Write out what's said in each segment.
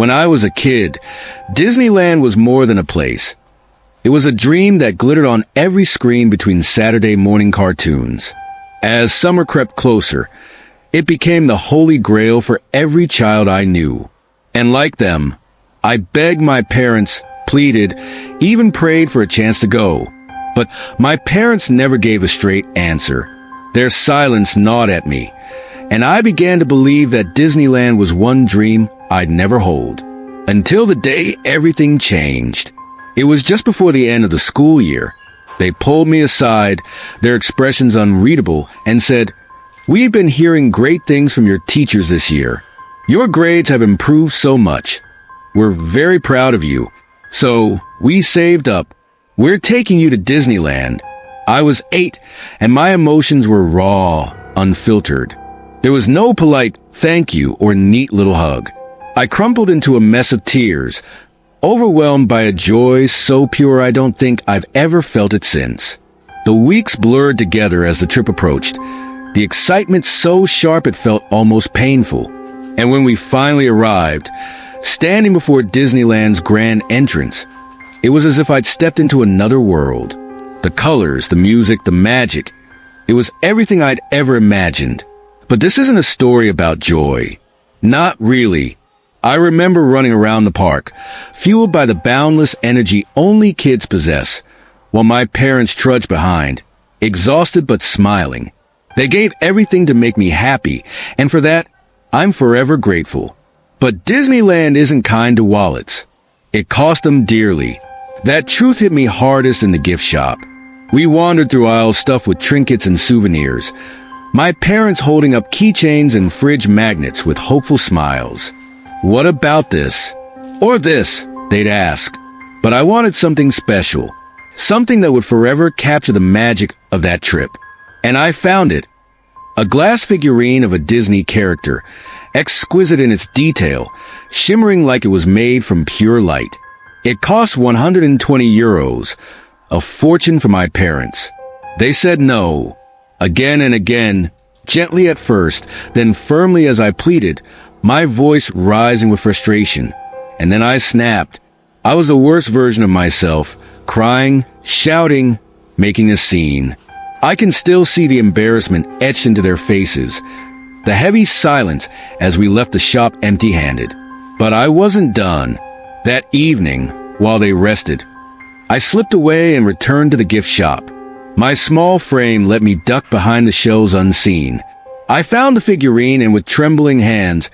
When I was a kid, Disneyland was more than a place. It was a dream that glittered on every screen between Saturday morning cartoons. As summer crept closer, it became the holy grail for every child I knew. And like them, I begged my parents, pleaded, even prayed for a chance to go. But my parents never gave a straight answer. Their silence gnawed at me, and I began to believe that Disneyland was one dream I'd never hold. Until the day everything changed. It was just before the end of the school year. They pulled me aside, their expressions unreadable, and said, "We've been hearing great things from your teachers this year. Your grades have improved so much. We're very proud of you. So, we saved up. We're taking you to Disneyland." I was 8, and my emotions were raw, unfiltered. There was no polite thank you or neat little hug. I crumpled into a mess of tears, overwhelmed by a joy so pure I don't think I've ever felt it since. The weeks blurred together as the trip approached, the excitement so sharp it felt almost painful. And when we finally arrived, standing before Disneyland's grand entrance, it was as if I'd stepped into another world. The colors, the music, the magic. It was everything I'd ever imagined. But this isn't a story about joy. Not really. I remember running around the park, fueled by the boundless energy only kids possess, while my parents trudged behind, exhausted but smiling. They gave everything to make me happy, and for that, I'm forever grateful. But Disneyland isn't kind to wallets. It cost them dearly. That truth hit me hardest in the gift shop. We wandered through aisles stuffed with trinkets and souvenirs, my parents holding up keychains and fridge magnets with hopeful smiles. "What about this?" Or this, they'd ask. But I wanted something special, something that would forever capture the magic of that trip. And I found it. A glass figurine of a Disney character, exquisite in its detail, shimmering like it was made from pure light. It cost 120 euros, a fortune for my parents. They said no, again and again, gently at first, then firmly as I pleaded, my voice rising with frustration. And then I snapped. I was the worst version of myself, crying, shouting, making a scene. I can still see the embarrassment etched into their faces, the heavy silence as we left the shop empty-handed. But I wasn't done. That evening, while they rested, I slipped away and returned to the gift shop. My small frame let me duck behind the shelves unseen. I found the figurine and with trembling hands,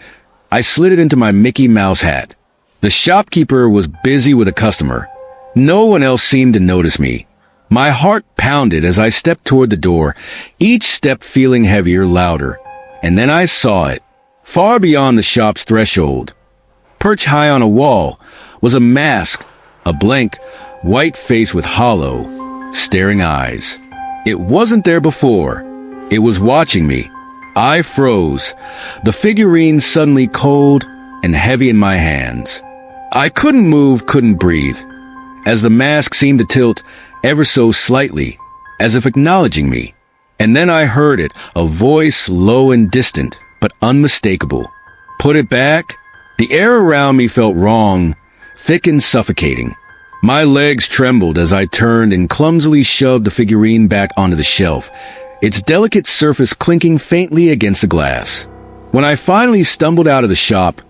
I slid it into my Mickey Mouse hat. The shopkeeper was busy with a customer. No one else seemed to notice me. My heart pounded as I stepped toward the door, each step feeling heavier, louder. And then I saw it, far beyond the shop's threshold. Perched high on a wall was a mask, a blank, white face with hollow, staring eyes. It wasn't there before. It was watching me. I froze, the figurine suddenly cold and heavy in my hands. I couldn't move, couldn't breathe, as the mask seemed to tilt ever so slightly, as if acknowledging me. And then I heard it, a voice low and distant, but unmistakable. "Put it back?" The air around me felt wrong, thick and suffocating. My legs trembled as I turned and clumsily shoved the figurine back onto the shelf, its delicate surface clinking faintly against the glass. When I finally stumbled out of the shop,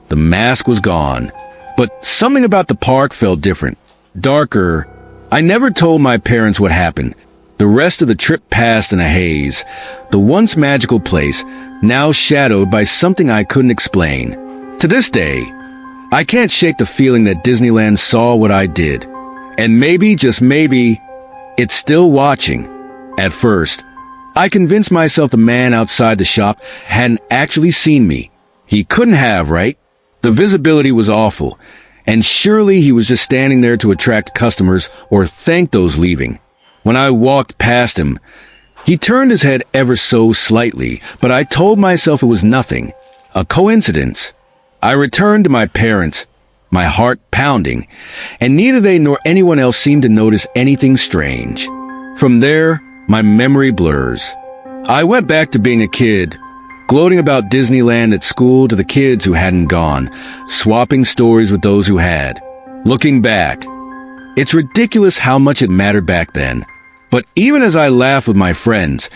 the mask was gone. But something about the park felt different, darker. I never told my parents what happened. The rest of the trip passed in a haze, the once magical place now shadowed by something I couldn't explain. To this day, I can't shake the feeling that Disneyland saw what I did. And maybe, just maybe, it's still watching. At first, I convinced myself the man outside the shop hadn't actually seen me. He couldn't have, right? The visibility was awful, and surely he was just standing there to attract customers or thank those leaving. When I walked past him, he turned his head ever so slightly, but I told myself it was nothing, a coincidence. I returned to my parents, my heart pounding, and neither they nor anyone else seemed to notice anything strange. From there, my memory blurs. I went back to being a kid, gloating about Disneyland at school to the kids who hadn't gone, swapping stories with those who had. Looking back, it's ridiculous how much it mattered back then. But even as I laugh with my friends,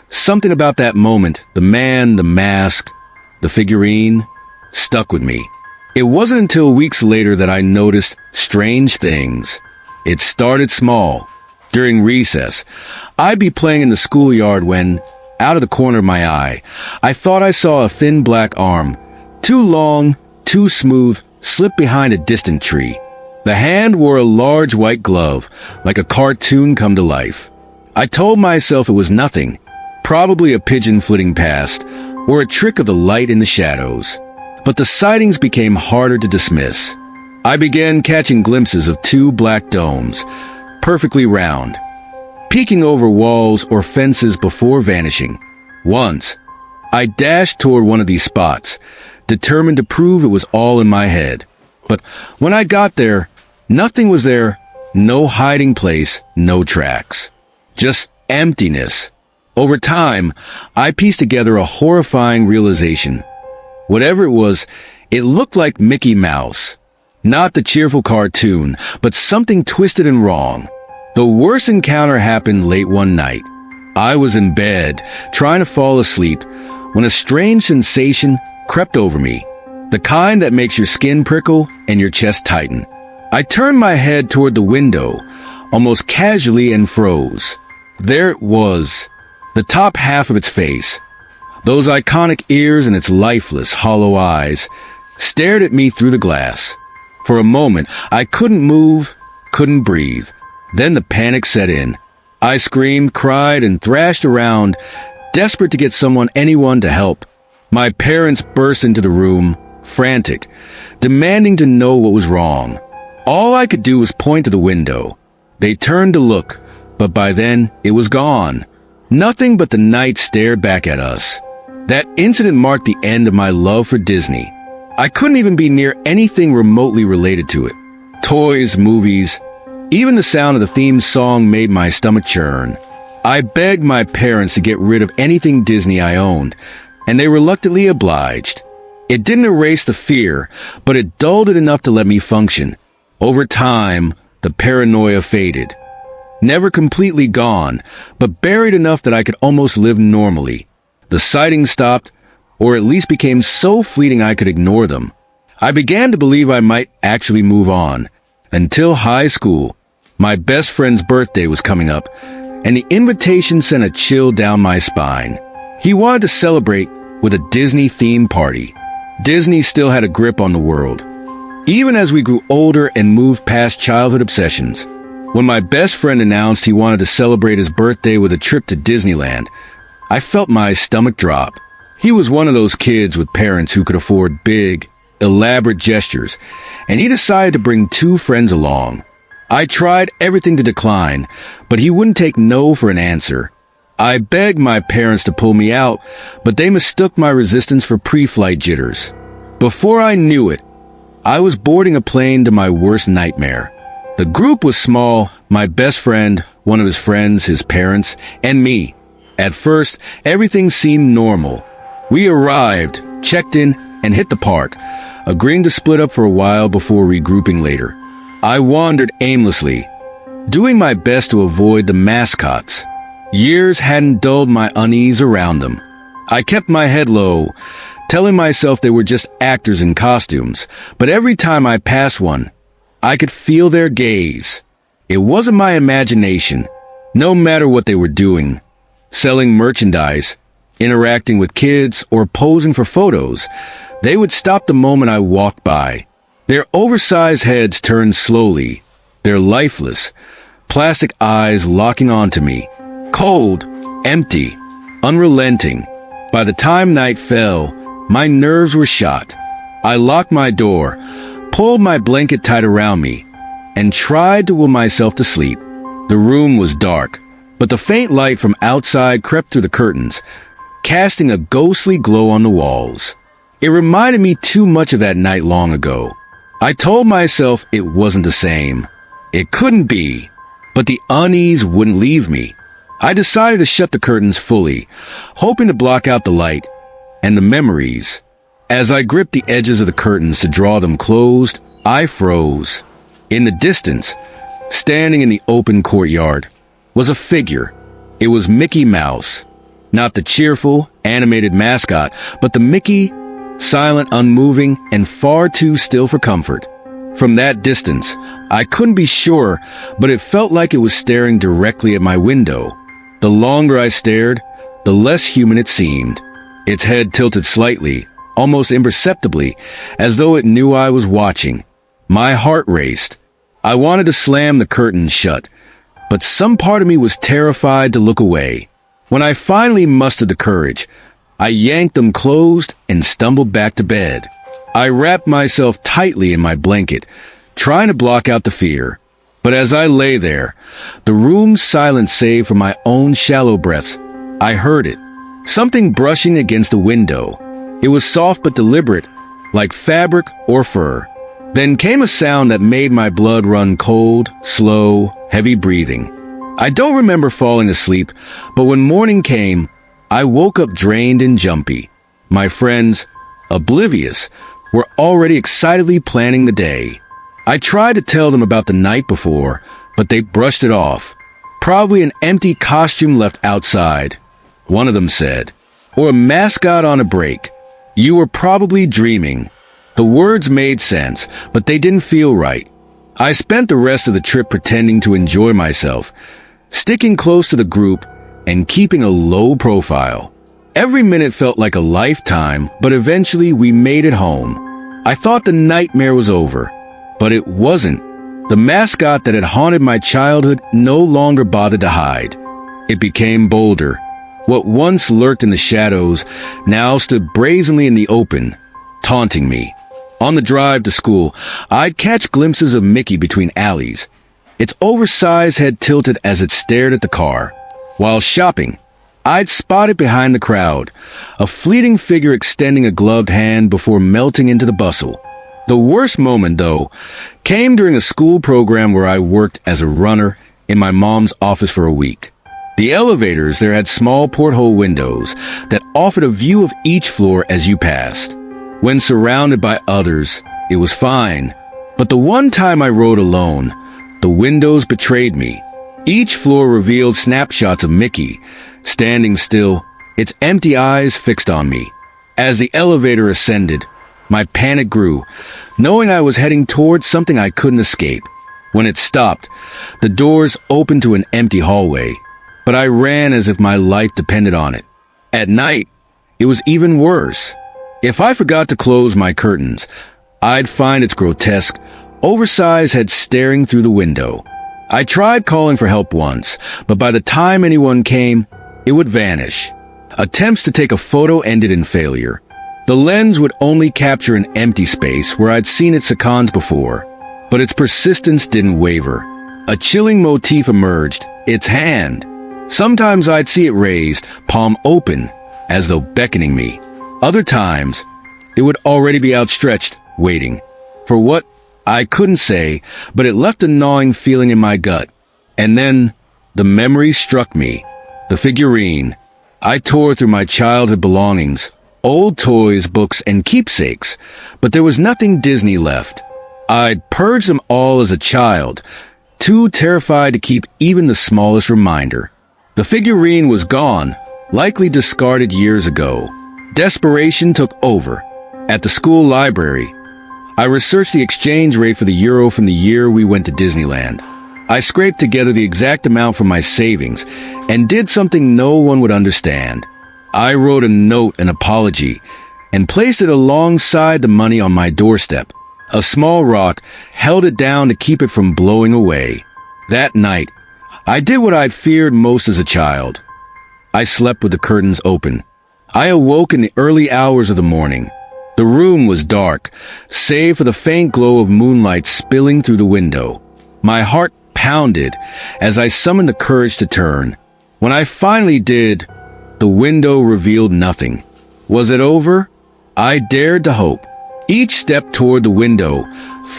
something about that moment, the man, the mask, the figurine, stuck with me. It wasn't until weeks later that I noticed strange things. It started small. During recess, I'd be playing in the schoolyard when, out of the corner of my eye, I thought I saw a thin black arm, too long, too smooth, slip behind a distant tree. The hand wore a large white glove, like a cartoon come to life. I told myself it was nothing, probably a pigeon flitting past, or a trick of the light in the shadows. But the sightings became harder to dismiss. I began catching glimpses of two black domes, perfectly round, peeking over walls or fences before vanishing. Once, I dashed toward one of these spots, determined to prove it was all in my head. But when I got there, nothing was there, no hiding place, no tracks. Just emptiness. Over time, I pieced together a horrifying realization. Whatever it was, it looked like Mickey Mouse. Not the cheerful cartoon, but something twisted and wrong. The worst encounter happened late one night. I was in bed, trying to fall asleep, when a strange sensation crept over me. The kind that makes your skin prickle and your chest tighten. I turned my head toward the window, almost casually, and froze. There it was, the top half of its face. Those iconic ears and its lifeless, hollow eyes stared at me through the glass. For a moment, I couldn't move, couldn't breathe. Then the panic set in. I screamed, cried, and thrashed around, desperate to get anyone to help. My parents burst into the room, frantic, demanding to know what was wrong. All I could do was point to the window. They turned to look, but by then it was gone. Nothing but the night stared back at us. That incident marked the end of my love for Disney. I couldn't even be near anything remotely related to it. Toys, movies, even the sound of the theme song made my stomach churn. I begged my parents to get rid of anything Disney I owned, and they reluctantly obliged. It didn't erase the fear, but it dulled it enough to let me function. Over time, the paranoia faded. Never completely gone, but buried enough that I could almost live normally. The sightings stopped, or at least became so fleeting I could ignore them. I began to believe I might actually move on. Until high school, my best friend's birthday was coming up, and the invitation sent a chill down my spine. He wanted to celebrate with a Disney-themed party. Disney still had a grip on the world, even as we grew older and moved past childhood obsessions. When my best friend announced he wanted to celebrate his birthday with a trip to Disneyland, I felt my stomach drop. He was one of those kids with parents who could afford big, elaborate gestures, and he decided to bring two friends along. I tried everything to decline, but he wouldn't take no for an answer. I begged my parents to pull me out, but they mistook my resistance for pre-flight jitters. Before I knew it, I was boarding a plane to my worst nightmare. The group was small, my best friend, one of his friends, his parents, and me. At first, everything seemed normal. We arrived, checked in, and hit the park, agreeing to split up for a while before regrouping later. I wandered aimlessly, doing my best to avoid the mascots. Years hadn't dulled my unease around them. I kept my head low, telling myself they were just actors in costumes, but every time I passed one, I could feel their gaze. It wasn't my imagination, no matter what they were doing. Selling merchandise, interacting with kids, or posing for photos, they would stop the moment I walked by. Their oversized heads turned slowly, their lifeless, plastic eyes locking onto me. Cold, empty, unrelenting. By the time night fell, my nerves were shot. I locked my door, pulled my blanket tight around me, and tried to will myself to sleep. The room was dark, but the faint light from outside crept through the curtains, casting a ghostly glow on the walls. It reminded me too much of that night long ago. I told myself it wasn't the same. It couldn't be, but the unease wouldn't leave me. I decided to shut the curtains fully, hoping to block out the light, and the memories. As I gripped the edges of the curtains to draw them closed, I froze. In the distance, standing in the open courtyard, was a figure. It was Mickey Mouse. Not the cheerful, animated mascot, but the Mickey, silent, unmoving, and far too still for comfort. From that distance, I couldn't be sure, but it felt like it was staring directly at my window. The longer I stared, the less human it seemed. Its head tilted slightly, almost imperceptibly, as though it knew I was watching. My heart raced. I wanted to slam the curtains shut, but some part of me was terrified to look away. When I finally mustered the courage, I yanked them closed and stumbled back to bed. I wrapped myself tightly in my blanket, trying to block out the fear. But as I lay there, the room's silence save for my own shallow breaths, I heard it. Something brushing against the window. It was soft but deliberate, like fabric or fur. Then came a sound that made my blood run cold, slow, heavy breathing. I don't remember falling asleep, but when morning came, I woke up drained and jumpy. My friends, oblivious, were already excitedly planning the day. I tried to tell them about the night before, but they brushed it off. Probably an empty costume left outside, one of them said, or a mascot on a break. You were probably dreaming. The words made sense, but they didn't feel right. I spent the rest of the trip pretending to enjoy myself, sticking close to the group and keeping a low profile. Every minute felt like a lifetime, but eventually we made it home. I thought the nightmare was over, but it wasn't. The mascot that had haunted my childhood no longer bothered to hide. It became bolder. What once lurked in the shadows now stood brazenly in the open, taunting me. On the drive to school, I'd catch glimpses of Mickey between alleys, its oversized head tilted as it stared at the car. While shopping, I'd spot it behind the crowd, a fleeting figure extending a gloved hand before melting into the bustle. The worst moment, though, came during a school program where I worked as a runner in my mom's office for a week. The elevators there had small porthole windows that offered a view of each floor as you passed. When surrounded by others, it was fine. But the one time I rode alone, the windows betrayed me. Each floor revealed snapshots of Mickey, standing still, its empty eyes fixed on me. As the elevator ascended, my panic grew, knowing I was heading towards something I couldn't escape. When it stopped, the doors opened to an empty hallway, but I ran as if my life depended on it. At night, it was even worse. If I forgot to close my curtains, I'd find its grotesque, oversized head staring through the window. I tried calling for help once, but by the time anyone came, it would vanish. Attempts to take a photo ended in failure. The lens would only capture an empty space where I'd seen it seconds before, but its persistence didn't waver. A chilling motif emerged, its hand. Sometimes I'd see it raised, palm open, as though beckoning me. Other times, it would already be outstretched, waiting. For what? I couldn't say, but it left a gnawing feeling in my gut. And then, the memory struck me. The figurine. I tore through my childhood belongings, old toys, books, and keepsakes, but there was nothing Disney left. I'd purged them all as a child, too terrified to keep even the smallest reminder. The figurine was gone, likely discarded years ago. Desperation took over. At the school library, I researched the exchange rate for the euro from the year we went to Disneyland. I scraped together the exact amount from my savings and did something no one would understand. I wrote a note, an apology, and placed it alongside the money on my doorstep. A small rock held it down to keep it from blowing away. That night, I did what I'd feared most as a child. I slept with the curtains open. I awoke in the early hours of the morning. The room was dark, save for the faint glow of moonlight spilling through the window. My heart pounded as I summoned the courage to turn. When I finally did, the window revealed nothing. Was it over? I dared to hope. Each step toward the window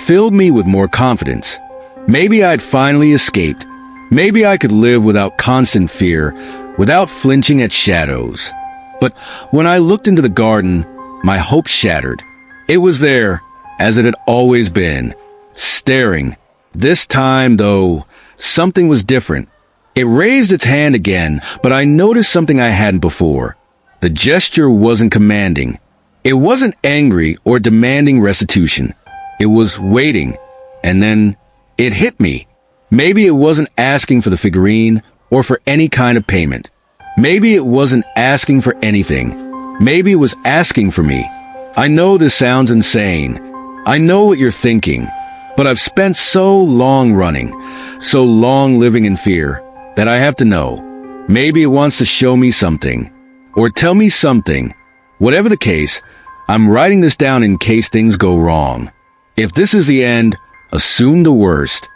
filled me with more confidence. Maybe I'd finally escaped. Maybe I could live without constant fear, without flinching at shadows. But when I looked into the garden, my hope shattered. It was there, as it had always been, staring. This time, though, something was different. It raised its hand again, but I noticed something I hadn't before. The gesture wasn't commanding. It wasn't angry or demanding restitution. It was waiting, and then it hit me. Maybe it wasn't asking for the figurine or for any kind of payment. Maybe it wasn't asking for anything. Maybe it was asking for me. I know this sounds insane. I know what you're thinking, but I've spent so long running, so long living in fear, that I have to know. Maybe it wants to show me something, or tell me something. Whatever the case, I'm writing this down in case things go wrong. If this is the end, assume the worst.